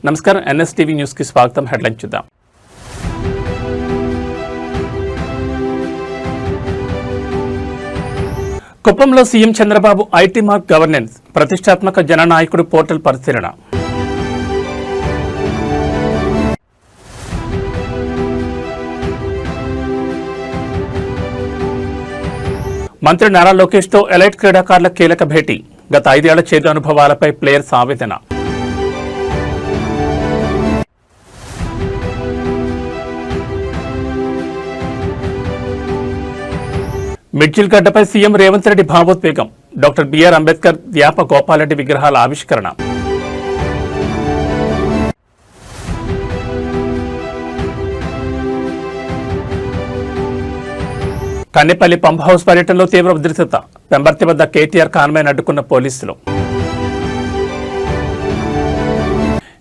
నమస్కారం, NSTV news కి స్వాగతం. హెడ్లైన్ చూద్దాం. కుప్పంలో CM Chandrababu IT mark governance ప్రతిష్టాత్మక జననాయకుడు పోర్టల్ పరిశీలన. మంత్రి నారా లోకేష్ తో ఎలైట్ క్రీడాకారుల కీలక భేటీ. గత 5 ఏళ్ల చేదు అనుభవాలపై ప్లేయర్స్ ఆవేదన. మిడ్జిల్ గడ్డపై సీఎం రేవంత్ రెడ్డి భావోద్వేగం. డాక్టర్ బిఆర్ అంబేద్కర్, ద్యాప గోపాలరెడ్డి విగ్రహాల ఆవిష్కరణ. కన్నెపల్లి పంప్ హౌస్ పర్యటనలో తీవ్ర ఉద్రిక్తత. పెంబర్తి వద్ద కేటీఆర్ కాన్వాయ్ను అడ్డుకున్న పోలీసులు.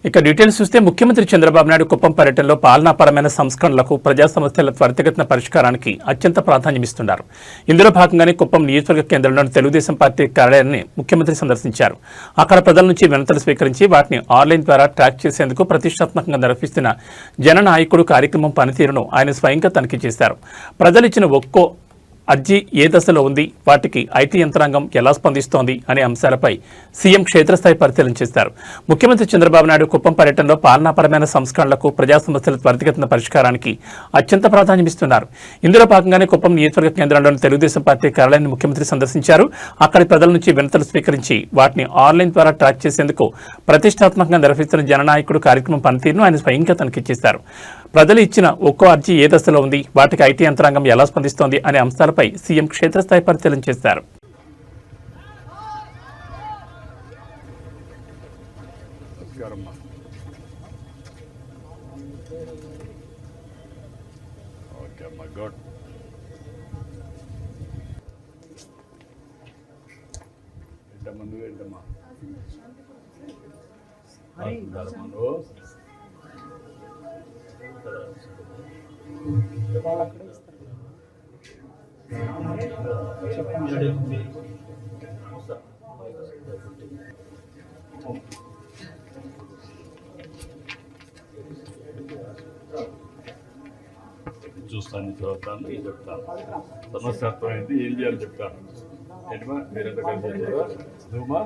ఇక డీటెయిల్స్ చూస్తే ముఖ్యమంత్రి చంద్రబాబు నాయుడు కుప్పం పర్యటనలో పాలనాపరమైన సంస్కరణలకు, ప్రజా సమస్యల త్వరితగతిన పరిష్కారానికి అత్యంత ప్రాధాన్యమిస్తున్నారు. ఇందులో భాగంగానే కుప్పం నియోజకవర్గ కేంద్రంలోని తెలుగుదేశం పార్టీ కార్యాలయాన్ని ముఖ్యమంత్రి సందర్శించారు. అక్కడ ప్రజల నుంచి వినతులు స్వీకరించి వాటిని ఆన్లైన్ ద్వారా ట్రాక్ చేసేందుకు ప్రతిష్టాత్మకంగా నిర్వహిస్తున్న జననాయకుడు కార్యక్రమం పనితీరును ఆయన స్వయంగా తనిఖీ చేశారు. ప్రజలు ఇచ్చిన ఒక్కో అర్జీ ఏ దశలో ఉంది, వాటికి ఐటీ యంత్రాంగం ఎలా స్పందిస్తోంది అనే అంశాలపై సీఎం క్షేత్రస్థాయి పరిశీలన చేశారు. ముఖ్యమంత్రి చంద్రబాబు నాయుడు కుప్పం పర్యటనలో పాలనాపరమైన సంస్కరణలకు, ప్రజా సమస్యల త్వరితగతిన పరిష్కారానికి అత్యంత ప్రాధాన్యమిస్తున్నారు. ఇందులో భాగంగానే కుప్పం నియోజకవర్గ కేంద్రంలోని తెలుగుదేశం పార్టీ కార్యాలయాన్ని ముఖ్యమంత్రి సందర్శించారు. అక్కడి ప్రజల నుంచి వినతులు స్వీకరించి వాటిని ఆన్లైన్ ద్వారా ట్రాక్ చేసేందుకు ప్రతిష్టాత్మకంగా నిర్వహిస్తున్న జననాయకుడు కార్యక్రమం పనితీరును ఆయన స్వయంగా తనిఖీ చేశారు. ప్రజలు ఇచ్చిన ఒక్కో అర్జీ ఏ దశలో ఉంది, వాటికి ఐటీ యంత్రాంగం ఎలా స్పందిస్తోంది అనే అంశాలపై సీఎం క్షేత్రస్థాయి పరిశీలన చేశారు. చూస్తాను, చదువుతాను, చెప్తాను. సమస్య అర్థమైంది, ఏం చేయాలి చెప్తాను. ఏంటమ్మా మీరంతా కలిసి వచ్చారా? నువ్వుమా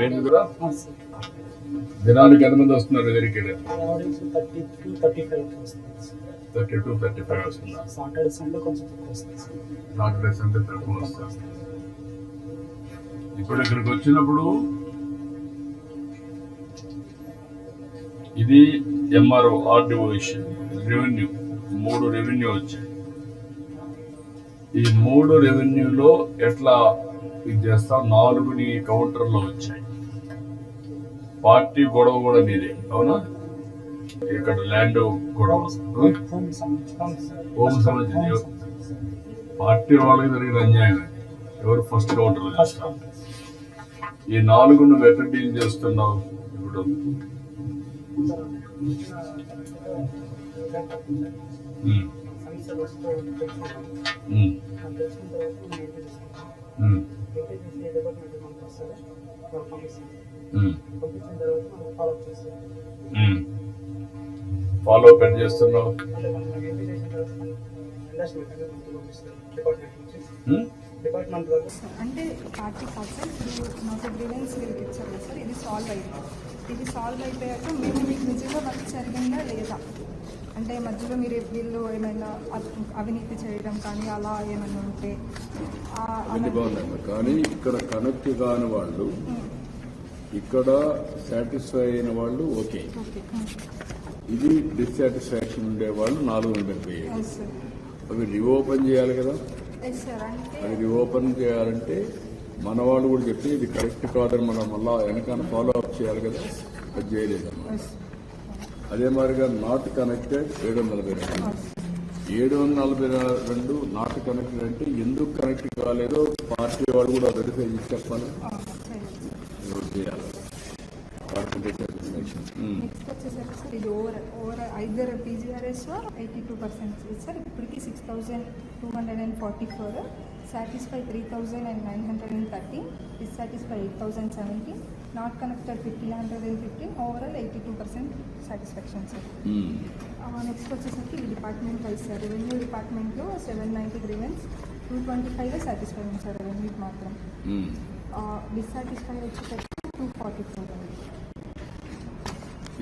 ఏంటి కూడా దినానికి ఎంతమంది వస్తున్నారు? దగ్గరికి 32-35 వస్తున్నారు. సాటర్డే సండే తక్కువ వస్తారు. ఇప్పుడు ఇక్కడికి వచ్చినప్పుడు ఇది MRO, RDO issue, revenue 3 revenue వచ్చాయి. ఈ 3 రెవెన్యూలో ఎట్లా ఇది చేస్తాం? 4 కౌంటర్లో వచ్చాయి. పార్టీ గొడవ కూడా నీదే, అవునా? ఇక్కడ ల్యాండ్ గొడవ, హోమ్ సంబంధించి పార్టీ వాళ్ళకి జరిగిన అన్యాయం. ఎవరు ఫస్ట్ కౌంటర్లో చేస్తారు? ఈ 4 నువ్వు ఎక్కడ డీల్ చేస్తున్నావు? ఇప్పుడు ఫాలో అప్ ఎట్ చేస్తున్నావు? అంటే పార్టీ కాదు సార్, ఇప్పుడు నాకు గ్రీవెన్స్ వీళ్ళకి ఇచ్చారు కదా సార్, ఇది సాల్వ్ అయిపోయాక మేము మీకు నిజంగా వర్క్ జరిగిందా లేదా, అంటే మధ్యలో మీరు వీళ్ళు ఏమైనా అవినీతి చేయడం కానీ అలా ఏమైనా ఉంటే కానీ ఇక్కడ కనెక్ట్ కాని వాళ్ళు, ఇక్కడ సాటిస్ఫై అయిన వాళ్ళు ఓకే, ఇది డిస్సాటిస్ఫాక్షన్ ఉండే వాళ్ళు 480. అవి రీఓపెన్ చేయాలి కదా. అది రీఓపెన్ చేయాలంటే మన వాళ్ళు కూడా చెప్తే ఇది కరెక్ట్ కాదని మనం మళ్ళా వెనకాల ఫాలో అప్ చేయాలి కదా. అది చేయలేదమ్మా. అదే మాదిరిగా నాట్ కనెక్టెడ్ 742 నాట్ కనెక్టెడ్ అంటే ఎందుకు కనెక్ట్ కాలేదో పార్టీ వాళ్ళు కూడా వెరిఫై చేసి చెప్పాలి, చేయాలి. నెక్స్ట్ వచ్చేసరికి సార్ ఇది ఓవర్ ఐదర్ పీజీఆర్ఎస్ 82% సార్. ఇప్పటికి 6244 satisfy 3,930, dissatisfy 8,070, not connected 1,515, overall 82% satisfaction, sir. Next వచ్చేసరికి ఇది డిపార్ట్మెంట్ వైజ్ సార్. రెవెన్యూ డిపార్ట్మెంట్లో 790 గ్రీవెన్స్, 225 సాటిస్ఫై ఉంది సార్ రెవెన్యూకి మాత్రం. డిస్సాటిస్ఫై వచ్చేసరికి 244 ఉంది.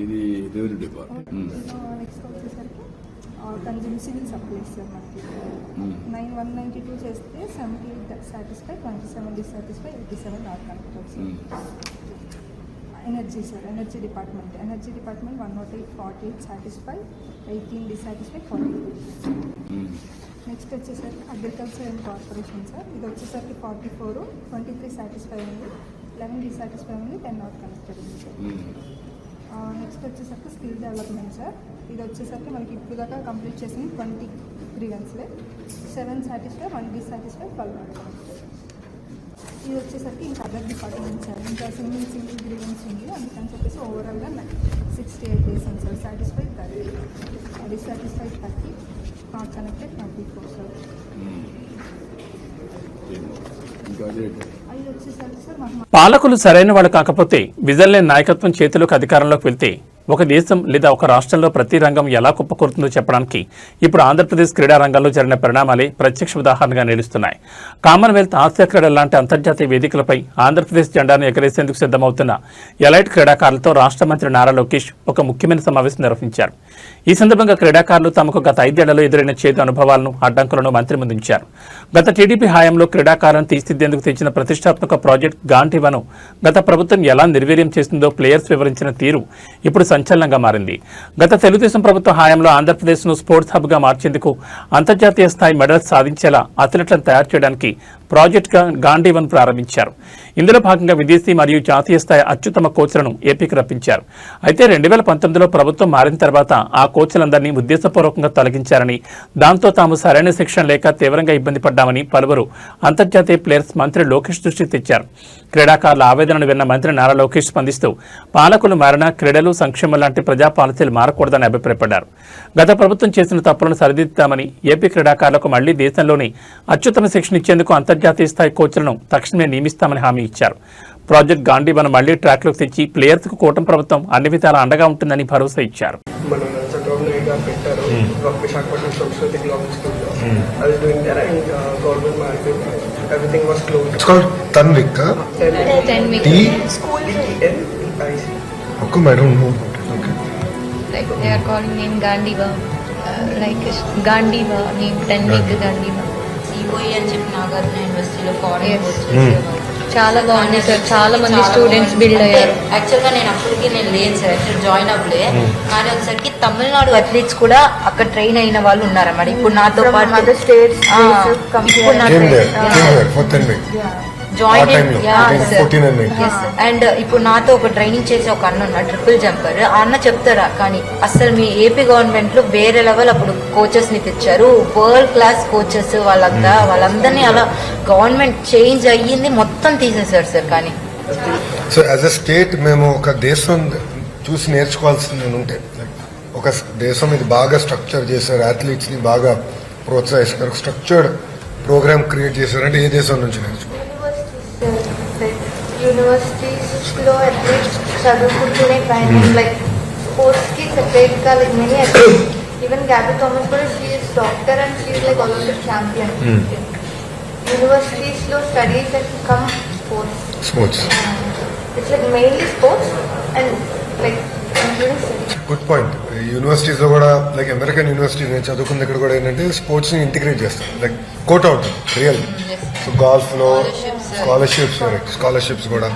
ఇది రెవెన్యూ డిపార్ట్మెంట్. నెక్స్ట్ వచ్చేసరికి కన్జ్యూమ్ సివిల్ సప్లైస్ సార్ మనకి 192 చేస్తే 78 satisfy, 27 dissatisfy, 87 not connected sir. Energy sir, energy department 108, 48 satisfy, 18 dissatisfy, 40. Next వచ్చేసరికి అగ్రికల్చర్ అండ్ కార్పొరేషన్ సార్. ఇది వచ్చేసరికి 44, 23 సాటిస్ఫై ఉంది, 11 డిస్సాటిస్ఫై ఉంది, 10 నాట్ కనెక్టెడ్ ఉంది సార్. నెక్స్ట్ వచ్చేసరికి స్కిల్ డెవలప్మెంట్ సార్. ఇది వచ్చేసరికి మనకి ఇప్పుడు దాకా కంప్లీట్ చేసింది 20 గ్రీవెన్స్లే, 7 సాటిస్ఫై, 1 డిస్సాటిస్ఫై, 12 నాట్ కనెక్టెడ్. ఇది వచ్చేసరికి ఇంకా అదర్ డిపార్ట్మెంట్ సార్. ఇంకా సింగిల్ గ్రీవెన్స్ ఉంది, అందుకని చెప్పేసి ఓవరాల్గా 68 డేస్ ఉంది sir. Satisfy 30, dissatisfy 30, not connected 24 sir. అది వచ్చేసరికి సార్ మాకు పాలకులు సరైన వాళ్ళు కాకపోతే విజన్ లేని నాయకత్వం చేతిలోకి అధికారంలోకి వెళ్తే ఒక దేశం లేదా ఒక రాష్ట్రంలో ప్రతి రంగం ఎలా కుప్పకూరుతుందో చెప్పడానికి ఇప్పుడు ఆంధ్రప్రదేశ్ క్రీడా రంగంలో జరిగిన పరిణామాలే ప్రత్యక్ష ఉదాహరణగా నిలుస్తున్నాయి. కామన్వెల్త్, ఆసియా క్రీడల లాంటి అంతర్జాతీయ వేదికలపై ఆంధ్రప్రదేశ్ జెండాను ఎగరేసేందుకు సిద్ధమవుతున్న ఎలైట్ క్రీడాకారులతో రాష్ట్ర మంత్రి నారా లోకేష్ ఒక ముఖ్యమైన సమావేశం నిర్వహించారు. ఈ సందర్భంగా క్రీడాకారులు తమకు గత 5 ఏళ్లలో ఎదురైన చేదు అనుభవాలను, అడ్డంకులను మంత్రి ముందుంచారు. గత టీడీపీ హయాంలో క్రీడాకారులను తీర్చిదిద్దేందుకు తెచ్చిన ప్రతిష్టాత్మక ప్రాజెక్ట్ గాంధీవను గత ప్రభుత్వం ఎలా నిర్వీర్యం చేసిందో ప్లేయర్స్ వివరించిన తీరు ఇప్పుడు సంచలనంగా మారింది. గత తెలుగుదేశం ప్రభుత్వ హయాంలో ఆంధ్రప్రదేశ్ను స్పోర్ట్స్ హబ్గా మార్చేందుకు, అంతర్జాతీయ స్థాయి మెడల్స్ సాధించేలా అథ్లెట్లను తయారు చేయడానికి ప్రాజెక్ట్గా గాంధీవన్ ప్రారంభించారు. ఇందులో భాగంగా విదేశీ మరియు జాతీయ స్థాయి అత్యుత్తమ కోచ్లను ఏపీకి రప్పించారు. అయితే 2019లో ప్రభుత్వం మారిన తర్వాత ఆ కోచ్లందరినీ ఉద్దేశపూర్వకంగా తొలగించారని, దాంతో తాము సరైన శిక్షణ లేక తీవ్రంగా ఇబ్బంది పడ్డామని పలువురు అంతర్జాతీయ ప్లేయర్స్ మంత్రి లోకేష్ దృష్టికి తెచ్చారు. క్రీడాకారుల ఆవేదనను విన్న మంత్రి నారా లోకేష్ స్పందిస్తూ పాలకులు మారినా క్రీడలు, సంక్షేమం లాంటి ప్రజా పాలసీలు మారకూడదని అభిప్రాయపడ్డారు. గత ప్రభుత్వం చేసిన తప్పులను సరిదిద్దుతామని, ఏపీ క్రీడాకారులకు మళ్లీ దేశంలోని అత్యుత్తమ శిక్షణ ఇచ్చేందుకు అంతర్జాతీయ స్థాయి కోచ్లను తక్షణమే నియమిస్తామని హామీ ఇచ్చారు. ప్రాజెక్ట్ గాంధీవన్ మళ్లీ ట్రాక్లోకి తెచ్చి ప్లేయర్స్కు కూటమి ప్రభుత్వం అన్ని విధాలా అండగా ఉంటుందని భరోసా ఇచ్చారు. విశాఖపట్నం సంస్కృతి గ్లోబల్ స్కూల్లో I was doing there and government market everything was closed. It's called Tanvik. Tanvik. T-N-V-I-C. How come I don't know about it? Okay. Like they are calling name Gandiva, like Gandiva name Tanvik Gandiva. COE అని చెప్పి నాగార్జున యూనివర్సిటీలో foreign course చేసేవారు. చాలా బాగుంది sir, చాలా మంది students build అయ్యారు. యాక్చువల్గా నేను అప్పటికి లేను సార్, యాక్చువల్ జాయిన్ అవ్వలే. కానీ ఒకసారికి తమిళనాడు అథ్లీట్స్ కూడా అక్కడ ట్రైన్ అయిన వాళ్ళు ఉన్నారన్నమాట. ఇప్పుడు నాతో పాటు జాయిన్ అండ్ ఇప్పుడు నాతో ఒక ట్రైనింగ్ చేసే ఒక అన్న ఉన్నా, ట్రిపుల్ జంపర్. ఆ అన్న చెప్తారా కానీ అసలు మీ ఏపీ గవర్నమెంట్ లో వేరే లెవెల్ అప్పుడు కోచెస్ ని తెచ్చారు, వరల్డ్ క్లాస్ కోచెస్. వాళ్ళందరినీ అలా గవర్నమెంట్ చేంజ్ అయ్యింది, మొత్తం తీసేశారు సార్. కానీ సో యాజ్ అ స్టేట్ మేము ఒక దేశం చూసి నేర్చుకోవాల్సింది ఉంటే, ఒక దేశం ఇది బాగా స్ట్రక్చర్ చేశారు, అథ్లీట్స్ ని బాగా ప్రోత్సహిస్తారు, స్ట్రక్చర్డ్ ప్రోగ్రామ్ క్రియేట్ చేశారంటే ఏ దేశం నుంచి నేర్చుకోవాలి? యూనివర్సిటీస్ లో అట్లీస్ట్ చదువుకుంటూనే కానీ లైక్ స్పోర్ట్స్ కి సెపరేట్ గా like many at least even Gabby Thomas కూడా she is doctor and she is like Olympic champion. Universities లో studies and come sports it's like mainly sports and like good point. Universities లో కూడా like American university నేను చదువుకున్న దగ్గర కూడా ఏంటంటే sports ని ఇంటిగ్రేట్ చేస్తారు, like quote out real. So golf లో స్కాలర్షిప్స్ కూడా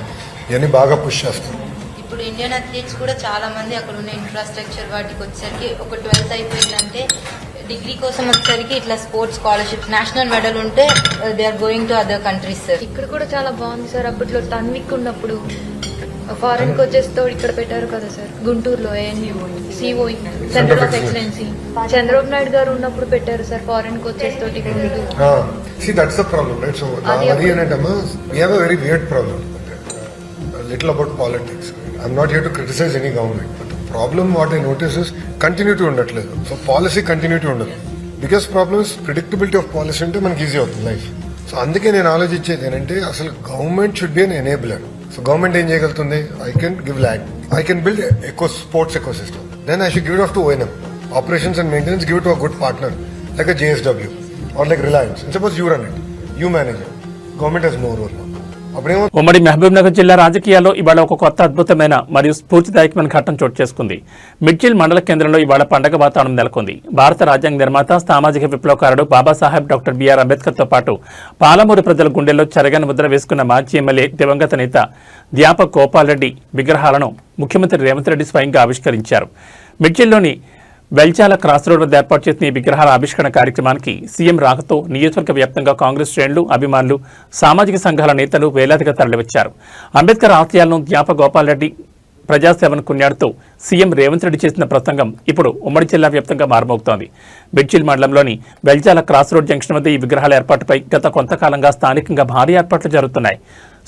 ఇవన్నీ బాగా పుష్ చేస్తారు. ఇప్పుడు ఇండియన్ అథ్లీట్స్ కూడా చాలా మంది అక్కడ ఉన్న ఇన్ఫ్రాస్ట్రక్చర్ వాటికి వచ్చేసరికి ఒక 12th అయిపోయిందంటే డిగ్రీ కోసం వచ్చేసరికి ఇట్లా స్పోర్ట్స్ స్కాలర్షిప్స్, నేషనల్ మెడల్ ఉంటే they are going to other countries sir. ఇక్కడ కూడా చాలా బాగుంది సార్. అప్పట్లో టన్విక్ ఉన్నప్పుడు ఫారెన్ కోచెస్ తో ఇక్కడ పెట్టారు కదా సార్, గుంటూరులో ANU COE centre of excellency. Chandrababu Naidu గారు ఉన్నప్పుడు పెట్టారు సార్ ఫారెన్ కోచెస్ తోటి. See, that's the problem, right? So, we have a very weird problem. A little about politics. I'm not here to criticize any government, but the problem what I notice is continuity undatledu. So, policy continuity undadu. Biggest problem is predictability of policy ante manaki easy avuthundi life. So అందుకే నేను ఆలోచించేది ఏంటంటే అసలు government should be an enabler. So government ఏం చేయగలుగుతుంది? I can give land, I can build sports ecosystem, then I should give it off to ONM. Operations and maintenance, give it to a good partner like a JSW or like Reliance. And suppose you run it, you manage it. Government has no role now. ఉమ్మడి మహబూబ్నగర్ జిల్లా రాజకీయాల్లో ఇవాళ ఒక కొత్త అద్భుతమైన మరియు స్ఫూర్తిదాయకమైన ఘట్టం చోటు చేసుకుంది. మిడ్జిల్ మండల కేంద్రంలో ఇవాళ పండగ వాతావరణం నెలకొంది. భారత రాజ్యాంగ నిర్మాత, సామాజిక విప్లవకారుడు బాబాసాహెబ్ డాక్టర్ బిఆర్ అంబేద్కర్తో పాటు పాలమూరు ప్రజల గుండెల్లో చెరగని ముద్ర వేసుకున్న మాజీ ఎమ్మెల్యే దివంగత నేత ధ్యాప గోపాల్ రెడ్డి విగ్రహాలను ముఖ్యమంత్రి రేవంత్ రెడ్డి స్వయంగా ఆవిష్కరించారు. మిడ్జిల్లోని వెల్చాల క్రాస్ రోడ్ వద్ద ఏర్పాటు చేసిన ఈ విగ్రహాల ఆవిష్కరణ కార్యక్రమానికి సీఎం రాకతో నియోజకవర్గ వ్యాప్తంగా కాంగ్రెస్ శ్రేణులు, అభిమానులు, సామాజిక సంఘాల నేతలు వేలాదిగా తరలివచ్చారు. అంబేద్కర్ ఆశయాలను ధ్యాప గోపాల్ రెడ్డి ప్రజాసేవను కొనియాడుతూ సీఎం రేవంత్ రెడ్డి చేసిన ప్రసంగం ఇప్పుడు ఉమ్మడి జిల్లా వ్యాప్తంగా మారుమోగుతోంది. మిడ్జిల్ మండలంలోని వెల్చాల క్రాస్ రోడ్ జంక్షన్ వద్ద ఈ విగ్రహాల ఏర్పాటుపై గత కొంతకాలంగా స్థానికంగా భారీ ఏర్పాట్లు జరుగుతున్నాయి.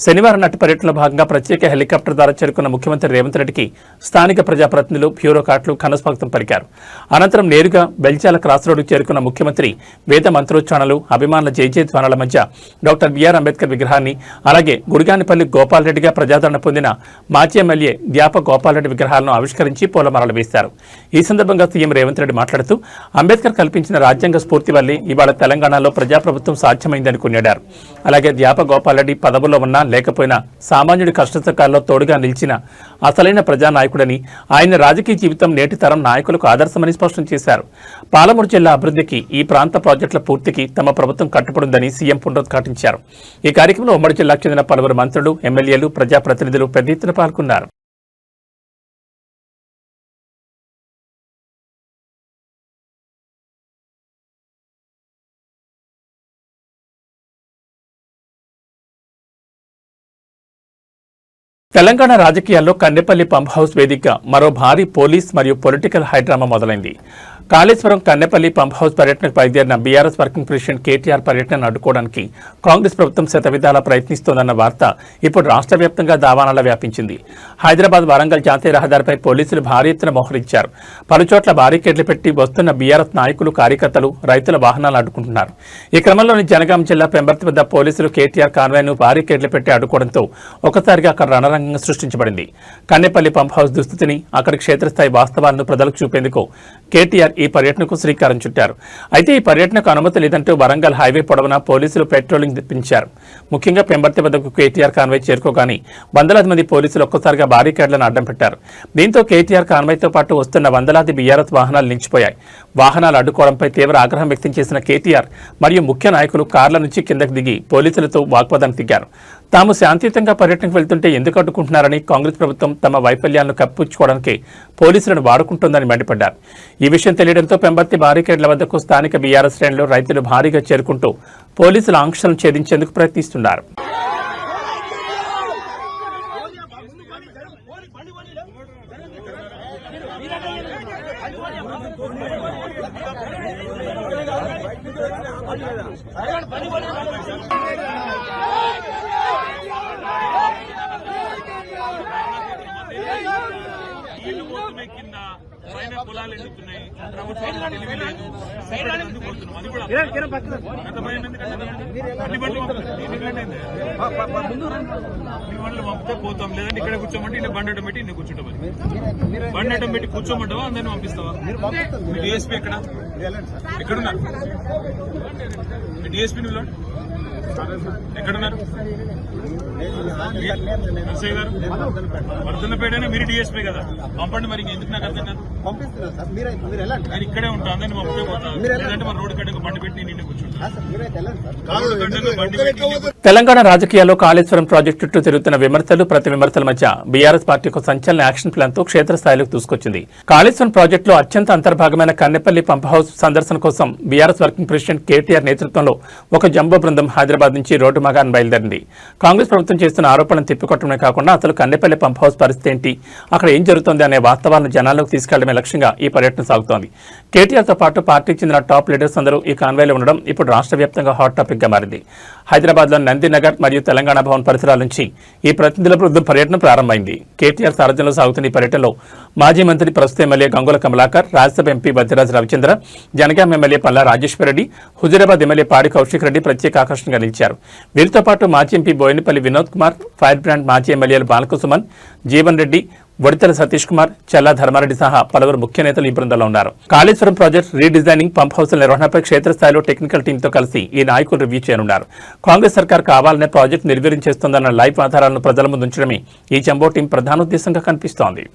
శనివారం నాటి పర్యటనలో భాగంగా ప్రత్యేక హెలికాప్టర్ ద్వారా చేరుకున్న ముఖ్యమంత్రి రేవంత్ రెడ్డికి స్థానిక ప్రజాప్రతినిధులు, బ్యూరోక్రాట్లు ఘనస్వాగతం పలికారు. అనంతరం నేరుగా బెల్చాల క్రాస్ రోడ్డుకు చేరుకున్న ముఖ్యమంత్రి వేద మంత్రోచ్చారణలు, అభిమానుల జయజయధ్వానాల మధ్య డాక్టర్ బిఆర్ అంబేద్కర్ విగ్రహాన్ని, అలాగే గుడిగానిపల్లి గోపాల్ రెడ్డిగా ప్రజాదరణ పొందిన మాజీ ఎమ్మెల్యే ధ్యాప గోపాల్ రెడ్డి విగ్రహాలను ఆవిష్కరించి పూలమాలలు వేశారు. ఈ సందర్భంగా సీఎం రేవంత్ రెడ్డి మాట్లాడుతూ అంబేద్కర్ కల్పించిన రాజ్యాంగ స్ఫూర్తి వల్లే ఇవాళ తెలంగాణలో ప్రజాప్రభుత్వం సాధ్యమైందని కొనియాడారు. అలాగే ధ్యాప గోపాల్ రెడ్డి పదవుల్లో ఉన్న లేకపోయినా సామాన్యుడి కష్టసుఖాల్లో తోడుగా నిలిచిన అసలైన ప్రజానాయకుడని, ఆయన రాజకీయ జీవితం నేటి తరం నాయకులకు ఆదర్శమని స్పష్టం చేశారు. పాలమూరు జిల్లా అభివృద్ధికి, ఈ ప్రాంత ప్రాజెక్టుల పూర్తికి తమ ప్రభుత్వం కట్టుబడిందని సీఎం పునరుద్ఘాటించారు. ఈ కార్యక్రమంలో ఉమ్మడి జిల్లాకు చెందిన పలువురు మంత్రులు, ఎమ్మెల్యేలు, ప్రజాప్రతినిధులు పెద్ద ఎత్తున పాల్గొన్నారు. తెలంగాణ రాజకీయాల్లో కన్నెపల్లి పంప్ హౌస్ వేదికగా మరో భారీ పోలీస్ మరియు పొలిటికల్ హైడ్రామా మొదలైంది. కాళేశ్వరం కన్నెపల్లి పంప్ హౌస్ పర్యటనకు బయలుదేరిన బీఆర్ఎస్ వర్కింగ్ ప్రెసిడెంట్ కేటీఆర్ పర్యటనను అడ్డుకోవడానికి కాంగ్రెస్ ప్రభుత్వం శతవిధాలా ప్రయత్నిస్తోందన్న వార్త ఇప్పుడు రాష్ట్ర వ్యాప్తంగా దావానాలా వ్యాపించింది. హైదరాబాద్ వరంగల్ జాతీయ రహదారిపై పోలీసులు భారీ ఎత్తున మోహరించారు. పలుచోట్ల బారికేడ్లు పెట్టి వస్తున్న బీఆర్ఎస్ నాయకులు, కార్యకర్తలు, రైతుల వాహనాలు అడ్డుకుంటున్నారు. ఈ క్రమంలోని జనగాం జిల్లా పెంబర్తి వద్ద పోలీసులు కేటీఆర్ కాన్వాయ్ను బారికేడ్లు పెట్టి అడ్డుకోవడంతో ఒకసారిగా అక్కడ రణరంగం సృష్టించబడింది. కన్నెపల్లి పంప్ హౌస్ దుస్థితిని, అక్కడి క్షేత్రస్థాయి వాస్తవాలను ప్రజలకు చూపేందుకు కేటీఆర్ ఈ పర్యటనకు శ్రీకారం చుట్టారు. అయితే ఈ పర్యటనకు అనుమతి లేదంటూ వరంగల్ హైవే పొడవునా పోలీసులు పెట్రోలింగ్ తెప్పించారు. ముఖ్యంగా పెంబర్తి వద్దకు కేటీఆర్ కాన్వాయ్ చేరుకోగానే వందలాది మంది పోలీసులు ఒక్కసారిగా బారికేడ్లను అడ్డం పెట్టారు. దీంతో కేటీఆర్ కాన్వాయ్తో పాటు వస్తున్న వందలాది బీఆర్ఎస్ వాహనాలు నిలిచిపోయాయి. వాహనాలు అడ్డుకోవడంపై తీవ్ర ఆగ్రహం వ్యక్తం చేసిన కేటీఆర్ మరియు ముఖ్య నాయకులు కార్ల నుంచి కిందకు దిగి పోలీసులతో వాగ్వాదానికి దిగారు. తాము శాంతియుతంగా పర్యటనకు వెళ్తుంటే ఎందుకు అడ్డుకుంటున్నారని, కాంగ్రెస్ ప్రభుత్వం తమ వైఫల్యాలను కప్పిపుచ్చుకోవడానికి పోలీసులను వాడుకుంటోందని మండిపడ్డారు. ఈ విషయం తెలియడంతో పెంబర్తి బారికేడ్ల వద్దకు స్థానిక బీఆర్ఎస్ శ్రేణులు, రైతులు భారీగా చేరుకుంటూ పోలీసుల ఆంక్షలను ఛేదించేందుకు ప్రయత్నిస్తున్నారు. పోతాం లేదంటే ఇక్కడ కూర్చోమంటే ఇలా బండటం పెట్టి ఇన్ని కూర్చుంటాం. బండటం పెట్టి కూర్చోమంటావా అందరినీ పంపిస్తావా? మీ డిఎస్పీ ఎక్కడున్నారు? మీ డిఎస్పీ నువ్వు ఎక్కడున్నారు? నర్సయ్య గారు వర్ధన్నపేటనే మీరు డిఎస్పీ కదా, పంపండి. మరి ఎందుకు నాకు అర్థం కాదు. నేను ఇక్కడే ఉంటాను, అందరినీ పంపితే పోతాను. లేదంటే మన రోడ్డు కట్టకు బండి పెట్టి నిన్ను కూర్చుంటాను. తెలంగాణ రాజకీయాల్లో కాళేశ్వరం ప్రాజెక్టు చుట్టూ తిరుగుతున్న విమర్శలు, ప్రతి విమర్శల మధ్య బీఆర్ఎస్ పార్టీ ఒక సంచలన యాక్షన్ ప్లాన్ తో క్షేత్రస్థాయిలోకి దూసుకొచ్చింది. కాళేశ్వరం ప్రాజెక్టులో అత్యంత అంతర్భాగమైన కన్నెపల్లి పంప్ హౌస్ సందర్శన కోసం బీఆర్ఎస్ వర్కింగ్ ప్రెసిడెంట్ కేటీఆర్ నేతృత్వంలో ఒక జంబో బృందం హైదరాబాద్ నుంచి రోడ్డు మార్గాన్ని బయలుదేరింది. కాంగ్రెస్ ప్రభుత్వం చేస్తున్న ఆరోపణలను తిప్పికొట్టడమే కాకుండా అసలు కన్నెపల్లి పంప్ హౌస్ పరిస్థితి ఏంటి, అక్కడ ఏం జరుగుతోంది అనే వాస్తవాలను జనాల్లోకి తీసుకెళ్లడమే లక్ష్యంగా ఈ పర్యటన సాగుతోంది. కేటీఆర్తో పాటు పార్టీకి చెందిన టాప్ లీడర్స్ అందరూ ఈ కాన్వాయ్లో ఉండడం ఇప్పుడు రాష్ట్ర వ్యాప్తంగా హాట్ టాపిక్ గా మారింది. హైదరాబాద్లోని గాంధీనగర్ మరియు తెలంగాణ భవన్ పరిసరాల నుంచి ఈ ప్రతినిధుల బృందం పర్యటన ప్రారంభమైంది. కేటీఆర్ సారథ్యంలో సాగుతున్న ఈ పర్యటనలో మాజీ మంత్రి ప్రస్తుత MLA Gangula Kamalakar, Rajya Sabha MP Baddiraju Ravichandra, Jangaon MLA Palla Rajeshwar Reddy, Huzurabad MLA Padi Kaushik Reddy ప్రత్యేక ఆకర్షణగా నిలిచారు. వీరితో పాటు మాజీ MP Boinapally Vinod Kumar, fire brand మాజీ ఎమ్మెల్యేలు బాలకుసుమన్, జీవన్ రెడ్డి, వడితెల సతీష్ కుమార్, చల్లా ధర్మారెడ్డి సహా పలువురు ముఖ్య నేతలు ఈ బృందంలో ఉన్నారు. కాళేశ్వరం ప్రాజెక్టు రీడిజైనింగ్, పంప్ హౌస్ల నిర్వహణపై క్షేత్రస్థాయిలో టెక్నికల్ టీంతో కలిసి ఈ నాయకులు రివ్యూ చేయనున్నారు. కాంగ్రెస్ సర్కార్ కావాలనే ప్రాజెక్టు నిర్వీర్యం చేస్తోందన్న లైవ్ ఆధారాలను ప్రజల ముందు ఉంచడమే ఈ జంబో టీం ప్రధానోద్దేశంగా కనిపిస్తోంది.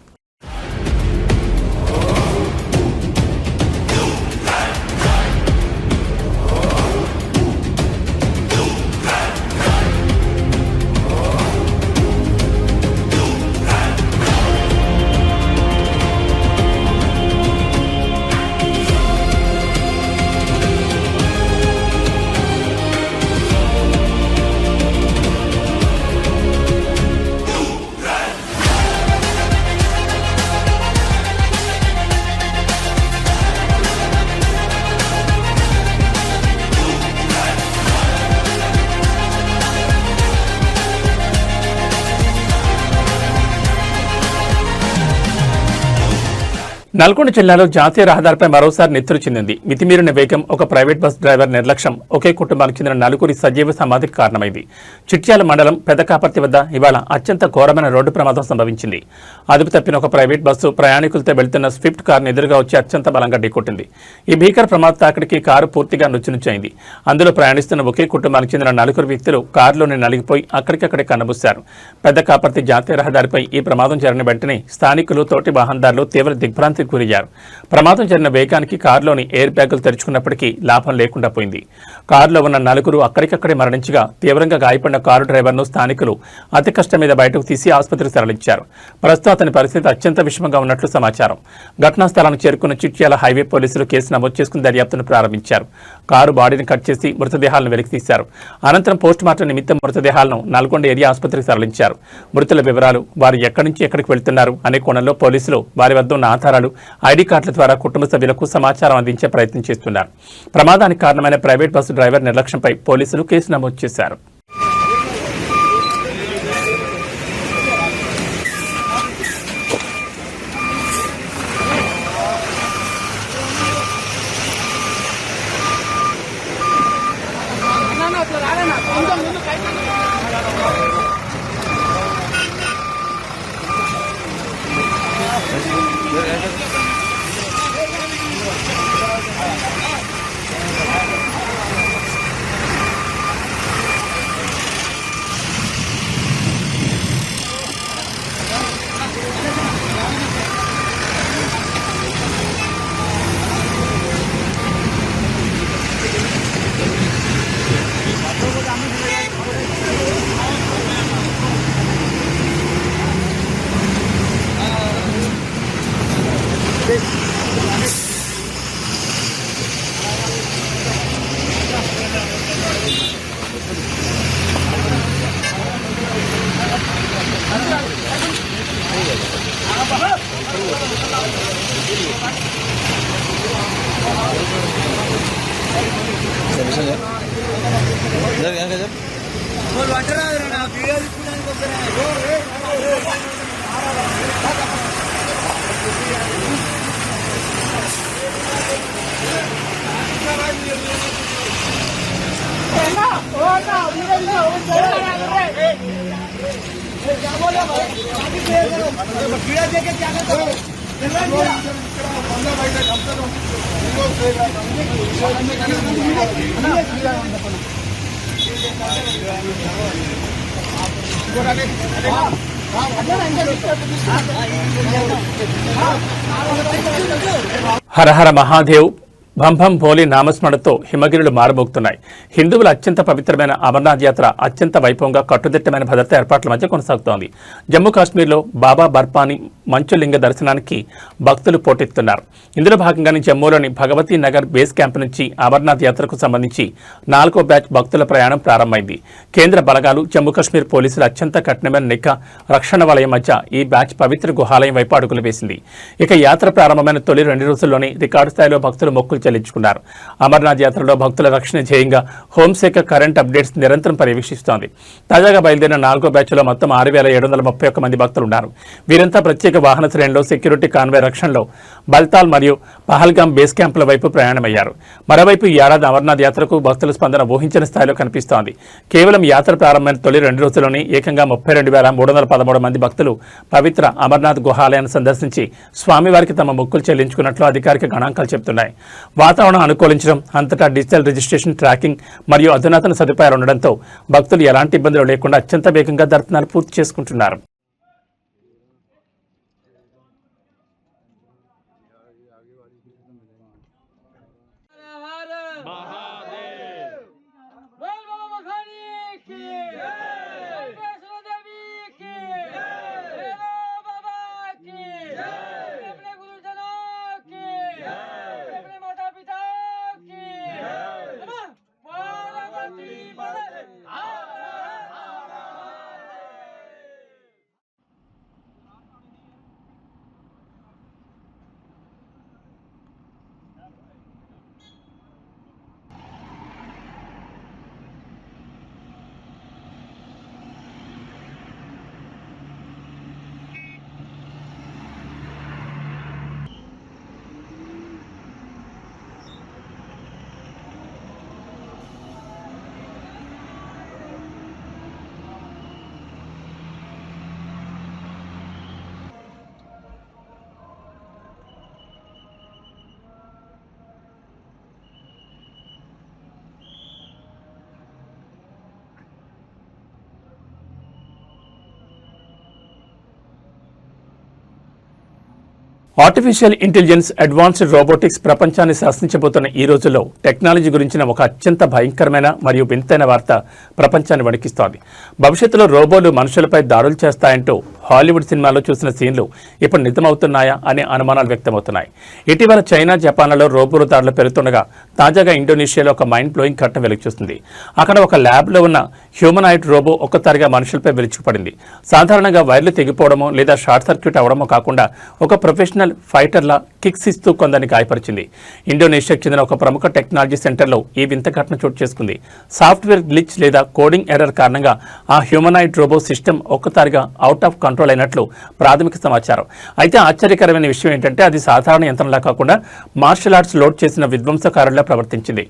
నల్గొండ జిల్లాలో జాతీయ రహదారిపై మరోసారి నెత్తురు చెందింది. మితిమీరిన వేగం, ఒక ప్రైవేట్ బస్ డ్రైవర్ నిర్లక్ష్యం ఒకే కుటుంబానికి చెందిన నలుగురి సజీవ సమాధికి కారణమైంది. చిట్యాల మండలం పెదకాపర్తి వద్ద ఇవాళ అత్యంత ఘోరమైన రోడ్డు ప్రమాదం సంభవించింది. అదుపు తప్పిన ఒక ప్రైవేట్ బస్సు ప్రయాణికులతో వెళ్తున్న స్విఫ్ట్ కారును ఎదురుగా వచ్చి అత్యంత బలంగా ఢీకొట్టింది. ఈ భీకర ప్రమాద తాకిడికి కారు పూర్తిగా నుచ్చునుచ్చైంది. అందులో ప్రయాణిస్తున్న ఒకే కుటుంబానికి చెందిన నలుగురు వ్యక్తులు కారులోనే నలిగిపోయి అక్కడికక్కడే కన్నుమూశారు. పెదకాపర్తి జాతీయ రహదారిపై ఈ ప్రమాదం జరిగిన వెంటనే స్థానికులు, తోటి వాహనదారులు తీవ్ర దిగ్భ్రాంతి గురయ్యారు. ప్రమాదం జరిగిన వేగానికి కారులోని ఎయిర్ బ్యాగులు తెరుచుకున్నప్పటికీ లాభం లేకుండా పోయింది. కారులో ఉన్న నలుగురు అక్కడికక్కడే మరణించగా తీవ్రంగా గాయపడిన కారు డ్రైవర్ను స్థానికులు అతి కష్టం మీద బయటకు తీసి ఆసుపత్రికి తరలించారు. ప్రస్తుతం అతని పరిస్థితి అత్యంత విషమంగా ఉన్నట్లు సమాచారం. ఘటనా స్థలానికి చేరుకున్న చిట్యాల హైవే పోలీసులు కేసు నమోదు చేసుకుని దర్యాప్తును ప్రారంభించారు. కారు బాడీని కట్ చేసి మృతదేహాలను వెలికితీశారు. అనంతరం పోస్టుమార్టం నిమిత్తం మృతదేహాలను నల్గొండ ఏరియా ఆసుపత్రికి తరలించారు. మృతుల వివరాలు, వారు ఎక్కడి నుంచి ఎక్కడికి వెళ్తున్నారు అనే కోణంలో పోలీసులు వారి వద్ద ఉన్న ఆధారాలు, ఐడి కార్డుల ద్వారా కుటుంబ సభ్యులకు సమాచారం అందించే ప్రయత్నం చేస్తున్నారు. ప్రమాదానికి కారణమైన ప్రైవేట్ బస్సు డ్రైవర్ నిర్లక్ష్యంపై పోలీసులు కేసు నమోదు చేశారు. హర హర మహాదేవ్, భం భం భోలీ నామస్మరణతో హిమగిరులు మారుమోగుతున్నాయి. హిందువుల అత్యంత పవిత్రమైన అమర్నాథ్ యాత్ర అత్యంత వైభవంగా కట్టుదిట్టమైన భద్రతా ఏర్పాట్ల మధ్య కొనసాగుతోంది. జమ్మూ కాశ్మీర్లో బాబా బర్పాని మంచులింగ దర్శనానికి భక్తులు పోటెత్తున్నారు. ఇందులో భాగంగానే జమ్మూలోని భగవతీ నగర్ బేస్ క్యాంప్ నుంచి అమర్నాథ్ యాత్రకు సంబంధించి 4వ బ్యాచ్ భక్తుల ప్రయాణం ప్రారంభమైంది. కేంద్ర బలగాలు, జమ్మూ కాశ్మీర్ పోలీసుల అత్యంత కఠినమైన నిఘా, రక్షణ వలయం మధ్య ఈ బ్యాచ్ పవిత్ర గుహాలయం వైపు అడుగులు వేసింది. ఇక యాత్ర ప్రారంభమైన తొలి 2 రోజుల్లోనే రికార్డు స్థాయిలో భక్తులు మొక్కులు చెల్లించుకున్నారు. అమర్నాథ్ యాత్రలో భక్తుల రక్షణ ధ్యేయంగా హోంశాఖ కరెంట్ అప్డేట్స్ నిరంతరం పర్యవేక్షిస్తోంది. తాజాగా బయలుదేరిన 4వ బ్యాచ్లో మొత్తం 6,731 మంది భక్తులు ఉన్నారు. వీరంతా ప్రత్యేక వాహన శ్రేణిలో సెక్యూరిటీ కాన్వాయ్ రక్షణలో బల్తాల్ మరియు పహల్గాం బేస్ క్యాంపుల వైపు ప్రయాణమయ్యారు. మరోవైపు ఈ ఏడాది అమర్నాథ్ యాత్రకు భక్తుల స్పందన ఊహించని స్థాయిలో కనిపిస్తోంది. కేవలం యాత్ర ప్రారంభమైన తొలి 2 రోజుల్లోనే ఏకంగా 32,313 మంది భక్తులు పవిత్ర అమర్నాథ్ గుహాలయాన్ని సందర్శించి స్వామివారికి తమ మొక్కులు చెల్లించుకున్నట్లు అధికారిక గణాంకాలు చెబుతున్నాయి. వాతావరణం అనుకూలించడం, అంతటా డిజిటల్ రిజిస్ట్రేషన్, ట్రాకింగ్ మరియు అధునాతన సదుపాయాలు ఉండడంతో భక్తులు ఎలాంటి ఇబ్బందులు లేకుండా అత్యంత వేగంగా దర్శనాలు పూర్తి చేసుకుంటున్నారు. ఆర్టిఫిషియల్ ఇంటెలిజెన్స్, అడ్వాన్స్డ్ రోబోటిక్స్ ప్రపంచాన్ని శాసించబోతున్న ఈ రోజుల్లో టెక్నాలజీ గురించిన ఒక అత్యంత భయంకరమైన మరియు వింతైన వార్త ప్రపంచాన్ని వణికిస్తోంది. భవిష్యత్తులో రోబోలు మనుషులపై దాడులు చేస్తాయంటూ హాలీవుడ్ సినిమాలో చూసిన సీన్లు ఇప్పుడు నిజమవుతున్నాయా అనే అనుమానాలు వ్యక్తమవుతున్నాయి. ఇటీవల చైనా, జపాన్లలో రోబోలు దాడులు పెరుగుతుండగా తాజాగా ఇండోనేషియాలో ఒక మైండ్ బ్లోయింగ్ ఘటన వెలుగుచూస్తుంది. అక్కడ ఒక ల్యాబ్లో ఉన్న హ్యూమనాయిడ్ రోబో ఒక్కసారిగా మనుషులపై విరుచుకుపడింది. సాధారణంగా వైర్లు తెగిపోవడమో లేదా షార్ట్ సర్క్యూట్ అవడమో కాకుండా ఒక ప్రొఫెషనల్ ఫైటర్ల కిక్స్ ఇస్తూ కొందరిని గాయపరిచింది. ఇండోనేషియాకు చెందిన ఒక ప్రముఖ టెక్నాలజీ సెంటర్లో ఈ వింత ఘటన చోటు చేసుకుంది. సాఫ్ట్వేర్ గ్లిచ్ లేదా కోడింగ్ ఎర్రర్ కారణంగా ఆ హ్యూమనాయిడ్ రోబో సిస్టమ్ ఒక్కసారిగా అవుట్ ఆఫ్ కంట్రోల్ అయినట్లు ప్రాథమిక సమాచారం. అయితే ఆశ్చర్యకరమైన విషయం ఏంటంటే అది సాధారణ యంత్రంలా కాకుండా మార్షల్ ఆర్ట్స్ లోడ్ చేసిన విధ్వంసకారులా ప్రవర్తించింది.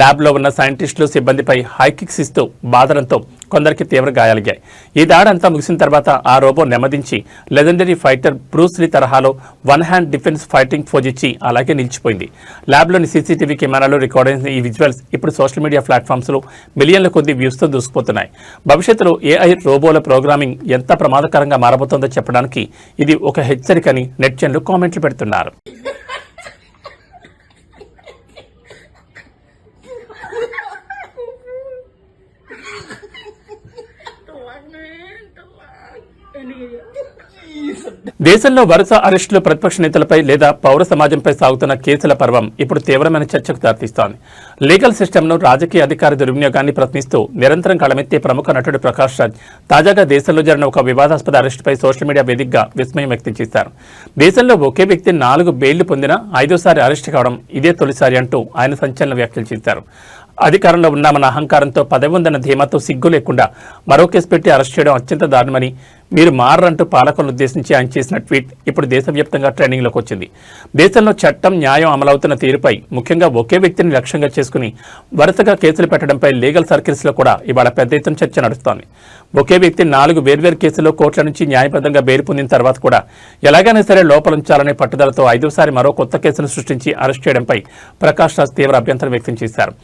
ల్యాబ్లో ఉన్న సైంటిస్టులు సిబ్బందిపై హై కిక్స్ ఇస్తూ బాధడంతో కొందరికి తీవ్ర గాయాలయ్యాయి. ఈ దాడి అంతా ముగిసిన తర్వాత ఆ రోబో నెమ్మదించి లెజెండరీ ఫైటర్ బ్రూస్ లీ తరహాలో one hand defence fighting pose ఇచ్చి అలాగే నిలిచిపోయింది. ల్యాబ్లోని సీసీటీవీ కెమెరాలో రికార్డ్ అయిన ఈ విజువల్స్ ఇప్పుడు సోషల్ మీడియా ప్లాట్ఫామ్స్లో మిలియన్ల కొద్ది వ్యూస్తో దూసుకుపోతున్నాయి. భవిష్యత్తులో ఏఐ రోబోల ప్రోగ్రామింగ్ ఎంత ప్రమాదకరంగా మారబోతోందో చెప్పడానికి ఇది ఒక హెచ్చరికని నెటిజన్లు కామెంట్లు పెడుతున్నారు. దేశంలో వరుస అరెస్టులు ప్రతిపక్ష నేతలపై లేదా పౌర సమాజంపై సాగుతున్న కేసుల పర్వం ఇప్పుడు తీవ్రమైన చర్చకు దారితీస్తోంది. లీగల్ సిస్టమ్ను, రాజకీయ అధికార దుర్వినియోగాన్ని ప్రశ్నిస్తూ నిరంతరం కళమెత్తే ప్రముఖ నటుడు ప్రకాష్ రాజ్ తాజాగా దేశంలో జరిగిన ఒక వివాదాస్పద అరెస్టుపై సోషల్ మీడియా వేదికగా విస్మయం వ్యక్తం చేశారు. దేశంలో ఒకే వ్యక్తి 4 బెయిళ్లు పొందిన 5వసారి అరెస్టు కావడం ఇదే తొలిసారి అంటూ ఆయన సంచలన వ్యాఖ్యలు చేశారు. అధికారంలో ఉన్నామన్న అహంకారంతో పదవి ఉందన్న ధీమాతో సిగ్గు లేకుండా మరో కేసు పెట్టి అరెస్ట్ చేయడం అత్యంత దారుణమని, మీరు మారంటూ పాలకులను ఉద్దేశించి ఆయన చేసిన ట్వీట్ ఇప్పుడు దేశవ్యాప్తంగా ట్రెండింగ్లోకి వచ్చింది. దేశంలో చట్టం, న్యాయం అమలవుతున్న తీరుపై, ముఖ్యంగా ఒకే వ్యక్తిని లక్ష్యంగా చేసుకుని వరుసగా కేసులు పెట్టడంపై లీగల్ సర్కిల్స్లో కూడా ఇవాళ పెద్ద ఎత్తున చర్చ నడుస్తోంది. ఒకే వ్యక్తి 4 వేర్వేరు కేసుల్లో కోర్టుల నుంచి న్యాయబద్ధంగా బెయిల్ పొందిన తర్వాత కూడా ఎలాగైనా సరే లోపలుంచాలనే పట్టుదలతో 5వసారి మరో కొత్త కేసును సృష్టించి అరెస్ట్ చేయడంపై ప్రకాష్ రాజ్ తీవ్ర అభ్యంతరం వ్యక్తం చేశారు.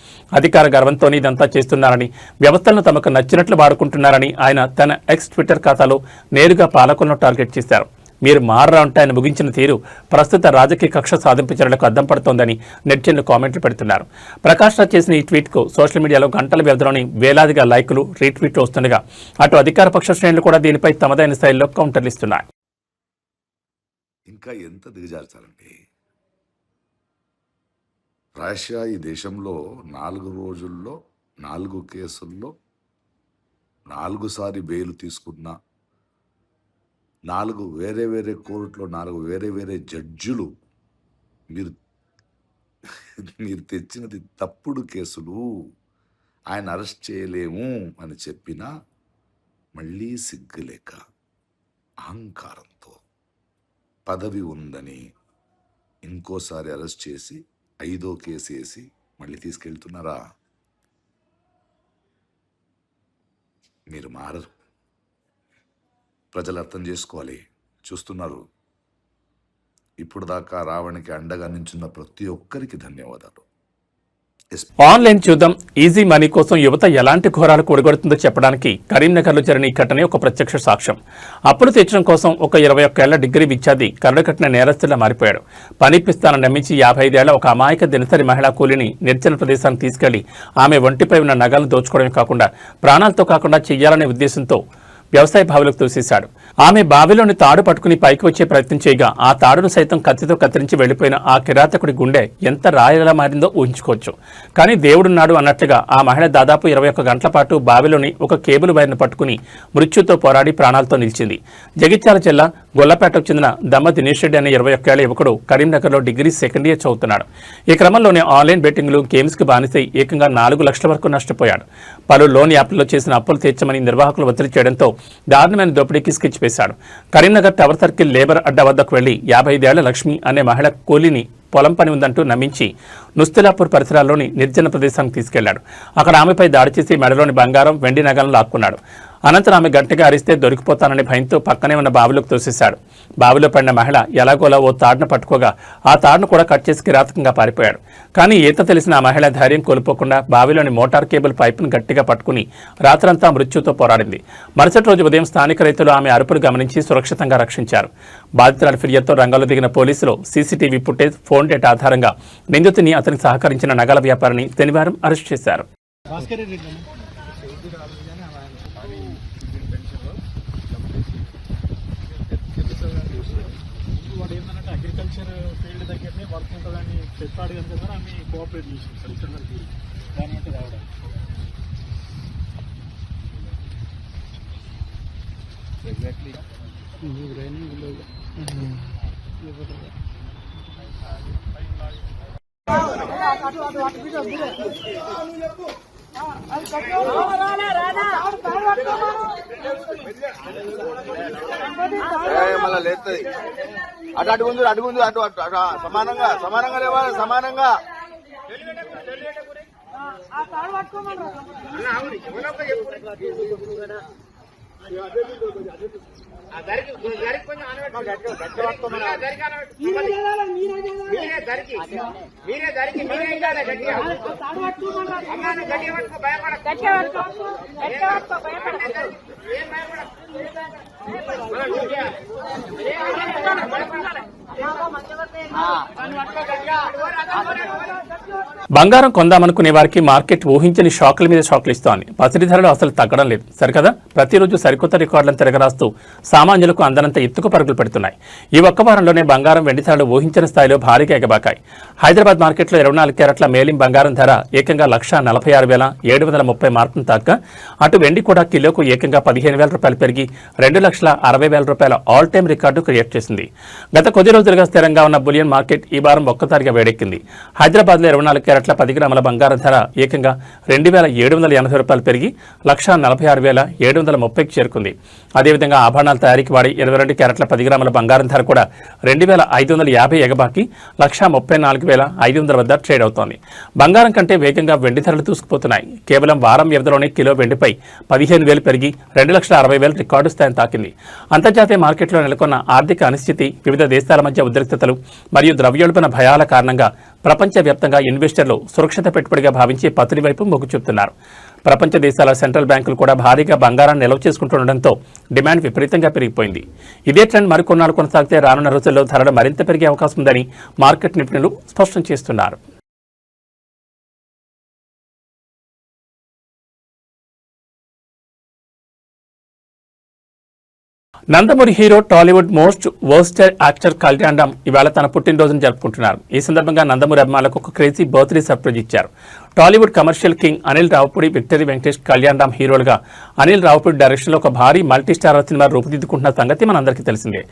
అధికార గర్వంతోనే ఇదంతా చేస్తున్నారని, వ్యవస్థలను తమకు నచ్చినట్లు వాడుకుంటున్నారని ఆయన తన ఎక్స్ ట్విట్టర్ ఖాతాలో నేరుగా పాలకులను టార్గెట్ చేశారు. మీరు మారరా అంటే ఆయన ముగించిన తీరు ప్రస్తుత రాజకీయ కక్ష సాధింపు చర్యలకు అద్దం పడుతోందని నెటిజన్లు కామెంట్లు పెడుతున్నారు. ప్రకాష్ రాజ్ చేసిన ఈ ట్వీట్కు సోషల్ మీడియాలో గంటల వ్యవధిలోని వేలాదిగా లైకులు, రీట్వీట్లు వస్తుండగా అటు అధికార పక్ష శ్రేణులు కూడా దీనిపై తమదైన స్థాయిలో కౌంటర్లు ఇస్తున్నాయి. ఇంకా ఎంత దిగజార్చాలండి? రష్యా ఈ దేశంలో 4 రోజుల్లో 4 కేసుల్లో 4సారి బెయిల్ తీసుకున్న 4 వేరే వేరే కోర్టులో 4 వేరే వేరే జడ్జిలు మీరు మీరు తెచ్చినది తప్పుడు కేసులు, ఆయన అరెస్ట్ చేయలేము అని చెప్పినా మళ్ళీ సిగ్గులేక అహంకారంతో పదవి ఉందని ఇంకోసారి అరెస్ట్ చేసి 5వ కేసు వేసి మళ్ళీ తీసుకెళ్తున్నారా? మీరు మారరు. ప్రజలు అర్థం చేసుకోవాలి, చూస్తున్నారు. ఇప్పుడు దాకా రావణికి అండగా నించున్న ప్రతి ఒక్కరికి ధన్యవాదాలు. ఆన్లైన్ చూద్దాం ఈజీ మనీ కోసం యువత ఎలాంటి ఘోరాలు కూడగొడుతుందో చెప్పడానికి కరీంనగర్లో జరిగిన ఈ ఘటనే ఒక ప్రత్యక్ష సాక్ష్యం. అప్పులు తీర్చడం కోసం ఒక 21 ఏళ్ల డిగ్రీ విద్యార్థి కరడుకట్టిన నేరస్తులా మారిపోయాడు. పనిపిస్తానని నమ్మించి 55 ఏళ్ల ఒక అమాయక దినసరి మహిళా కూలిని నిర్జన ప్రదేశానికి తీసుకెళ్లి ఆమె ఒంటిపై ఉన్న నగలను దోచుకోవడమే కాకుండా ప్రాణాలతో కాకుండా చెయ్యాలనే ఉద్దేశంతో వ్యవసాయ బావిలోకి తోసేశాడు. ఆమె బావిలోని తాడు పట్టుకుని పైకి వచ్చే ప్రయత్నం చేయగా ఆ తాడును సైతం కత్తితో కత్తిరించి వెళ్లిపోయిన ఆ కిరాతకుడి గుండె ఎంత రాయలా మారిందో ఊహించుకోవచ్చు. కానీ దేవుడున్నాడు అన్నట్లుగా ఆ మహిళ దాదాపు 21 గంటల పాటు బావిలోని ఒక కేబుల్ వైర్ను పట్టుకుని మృత్యుతో పోరాడి ప్రాణాలతో నిలిచింది. జగిత్యాల జిల్లా గొల్లపేటకు చెందిన దమ్మ దినేష్ రెడ్డి అనే 21 ఏళ్ల యువకుడు కరీంనగర్లో డిగ్రీ సెకండ్ ఇయర్ చదువుతున్నాడు. ఈ క్రమంలోనే ఆన్లైన్ బెట్టింగ్లు, గేమ్స్కి బానిసై ఏకంగా 4 లక్షల వరకు నష్టపోయాడు. పలు లోన్ యాప్లలో చేసిన అప్పులు తీర్చమని నిర్వాహకులు ఒత్తిడి చేయడంతో దారుణమైన దోపిడీకి స్కెచ్ వేశాడు. కరీంనగర్ టవర్ సర్కిల్ లేబర్ అడ్డా వద్దకు వెళ్లి 55 ఏళ్ల లక్ష్మి అనే మహిళ కూలీని పొలం పని ఉందంటూ నమ్మించి నుస్తులాపూర్ పరిసరాల్లోని నిర్జన ప్రదేశానికి తీసుకెళ్లాడు. అక్కడ ఆమెపై దాడి చేసి మెడలోని బంగారం, వెండి నగలను లాక్కున్నాడు. అనంతరం ఆమె గట్టిగా అరిస్తే దొరికిపోతానని భయంతో పక్కనే ఉన్న బావిలోకి తోసేశాడు. బావిలో పడిన మహిళ ఎలాగోలా ఓ తాడును పట్టుకోగా ఆ తాడును కూడా కట్ చేసి కిరాతకంగా పారిపోయాడు. కానీ ఈత తెలిసిన ఆ మహిళ ధైర్యం కోల్పోకుండా బావిలోని మోటార్ కేబుల్ పైపును గట్టిగా పట్టుకుని రాత్రంతా మృత్యుతో పోరాడింది. మరుసటి రోజు ఉదయం స్థానిక రైతులు ఆమె అరుపులు గమనించి సురక్షితంగా రక్షించారు. బాధితురాలి ఫిర్యాదుతో రంగంలో దిగిన పోలీసులు సీసీటీవీ ఫుటేజ్, ఫోన్ డేటా ఆధారంగా నిందితుని, అతనికి సహకరించిన నగల వ్యాపారిని శనివారం అరెస్ట్ చేశారు. అగ్రికల్చర్ ఫీల్డ్ దగ్గరనే వర్క్ ఉంటుందని చెప్పాడు కనుక సార్ ఆమె కోఆపరేట్ చేసింది సార్ ఇక్కడ దాని అంటే రావడం. ఎగ్జాక్ట్లీ మళ్ళా లేస్తుంది. అడుగుంది అటు సమానంగా లేవాలి, సమానంగా. బంగారం కొందామనుకునే వారికి మార్కెట్ ఊహించని షాకుల మీద షాకులు ఇస్తోంది. పసిడి ధరలు అసలు తగ్గడం లేదు సరికదా. ప్రతిరోజు సరికొత్త రికార్డులను తిరగరాస్తూ సామాన్యులకు అందనంత ఎత్తుకు పరుగులు పెడుతున్నాయి. ఈ ఒక్క వారంలోనే బంగారం, వెండి ధరలు ఊహించని స్థాయిలో భారీగా ఎగబాకాయి. హైదరాబాద్ మార్కెట్లో 24 క్యారెట్ల మేలిం బంగారం ధర ఏకంగా 1,46,730 మార్కును తాక్క అటు వెండి కూడా కిలోకు ఏకంగా 15,000 రూపాయలు పెరిగి 2,60,000 రూపాయల ఆల్ టైమ్ రికార్డు క్రియేట్ చేసింది. గత కొద్ది రోజులుగా స్థిరంగా ఉన్న బులియన్ మార్కెట్ ఈ వారం ఒక్కసారిగా వేడెక్కింది. హైదరాబాద్లో 24 క్యారెట్ల 10 గ్రాముల బంగారం ధర ఏకంగా 2,780 రూపాయలు పెరిగి 1,46,730కి చేరుకుంది. అదేవిధంగా ఆభరణాల తయారీకి వాడి 22 క్యారెట్ల 10 గ్రాముల బంగారం ధర కూడా 2,550 ఎగబాకి 1,34,500 వద్ద ట్రేడ్ అవుతోంది. బంగారం కంటే వేగంగా వెండి ధరలు దూసుకుపోతున్నాయి. కేవలం వారం వ్యవధిలోనే కిలో వెండిపై 15,000 పెరిగి 2,60,000 రికార్డు స్థాయిని తాకింది. అంతర్జాతీయ మార్కెట్లో నెలకొన్న ఆర్థిక అనిశ్చితి, వివిధ దేశాల మధ్య ఉద్రిక్తతలు మరియు ద్రవ్యోల్బణ భయాల కారణంగా ప్రపంచవ్యాప్తంగా ఇన్వెస్టర్లు సురక్షిత పెట్టుబడిగా భావించి పత్రి వైపు మొగ్గు చూపుతున్నారు. ప్రపంచ దేశాల సెంట్రల్ బ్యాంకులు కూడా భారీగా బంగారాన్ని నిల్వ చేసుకుంటుండటంతో డిమాండ్ విపరీతంగా పెరిగిపోయింది. ఇదే ట్రెండ్ మరికొన్నాళ్ళు కొనసాగితే రానున్న రోజుల్లో ధరలు మరింత పెరిగే అవకాశం ఉందని మార్కెట్ నిపుణులు స్పష్టం చేస్తున్నారు. Nandamuri hero, Tollywood most versatile actor Kalyan Ram ఇవాళ తన పుట్టినరోజును జరుపుకుంటున్నారు. ఈ సందర్భంగా నందమూరి అభిమానులకు ఒక క్రేజీ బర్త్డే సర్ప్రైజ్ ఇచ్చారు. Tollywood commercial king Anil Ravipudi, Victory Venkatesh, Kalyan Ram హీరోలుగా అనిల్ రావుపూడి డైరెక్షన్లో ఒక భారీ మల్టీస్టారర్ సినిమా రూపుదిద్దుకుంటున్న సంగతి మనందరికీ తెలిసిందే.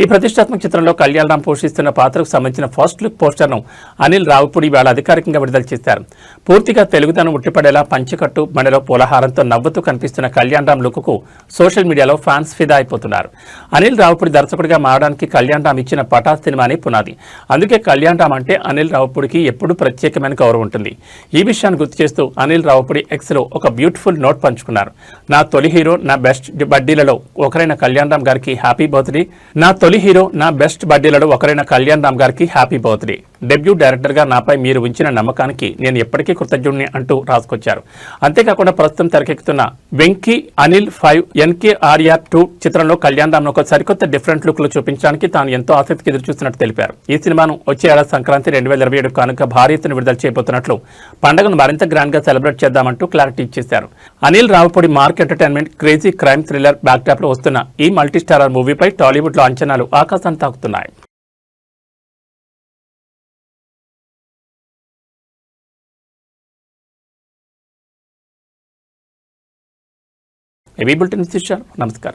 ఈ ప్రతిష్టాత్మక చిత్రంలో కళ్యాణ్ రామ్ పోషిస్తున్న పాత్రకు సంబంధించిన ఫస్ట్ లుక్ పోస్టర్ను అనిల్ రావుపూడి వేళ అధికారికంగా విడుదల చేశారు. పూర్తిగా తెలుగుదనం ఉట్టిపడేలా పంచెకట్టు, మెడలో పూలహారంతో నవ్వుతూ కనిపిస్తున్న కళ్యాణ్ రామ్ లుక్కు సోషల్ మీడియాలో ఫ్యాన్స్ ఫిదా అయిపోతున్నారు. అనిల్ రావుపూడి దర్శకుడిగా మారడానికి కళ్యాణ్ రామ్ ఇచ్చిన పటాస్ సినిమానే పునాది. అందుకే కళ్యాణ్ రామ్ అంటే అనిల్ రావుపూడికి ఎప్పుడూ ప్రత్యేకమైన గౌరవం ఉంటుంది. ఈ విషయాన్ని గుర్తు చేస్తూ అనిల్ రావుపూడి ఎక్స్లో ఒక బ్యూటిఫుల్ నోట్ పంచుకున్నారు. నా తొలి హీరో, నా బెస్ట్ బడ్డీలలో ఒకరైన కళ్యాణ్ రామ్ గారికి హ్యాపీ బర్త్డే. నా తొలి హీరో, నా బెస్ట్ బడ్డీలలో ఒకరైన కళ్యాణ్ రామ్ గారికి హ్యాపీ బర్త్డే. డెబ్యూ డైరెక్టర్గా నాపై మీరు ఉంచిన నమ్మకానికి నేను ఎప్పటికీ కృతజ్ఞుడిని అంటూ రాసుకొచ్చారు. అంతేకాకుండా ప్రస్తుతం తెరకెక్కుతున్న వెంకీ అనిల్ 5 NKRR2 చిత్రంలో కళ్యాణ్ రామ్ ఒక సరికొత్త డిఫరెంట్ లుక్ లో చూపించడానికి తాను ఎంతో ఆసక్తికి ఎదురుచూస్తున్నట్టు తెలిపారు. ఈ సినిమాను వచ్చే ఏడాది సంక్రాంతి 2027 కానుక భారీ ఎత్తున విడుదల చేయబోతున్నట్లు, పండుగను మరింత గ్రాండ్ గా సెలబ్రేట్ చేద్దామంటూ క్లారిటీ ఇచ్చేశారు. Anil Ravipudi mark entertainment crazy crime thriller backdrop లో వస్తున్న ఈ మల్టీస్టారర్ మూవీపై టాలీవుడ్ లో అంచనాలు ఆకాశాన్ని తాకుతున్నాయి. ఏబీ బులెటిన్ చూశారు. నమస్కారం.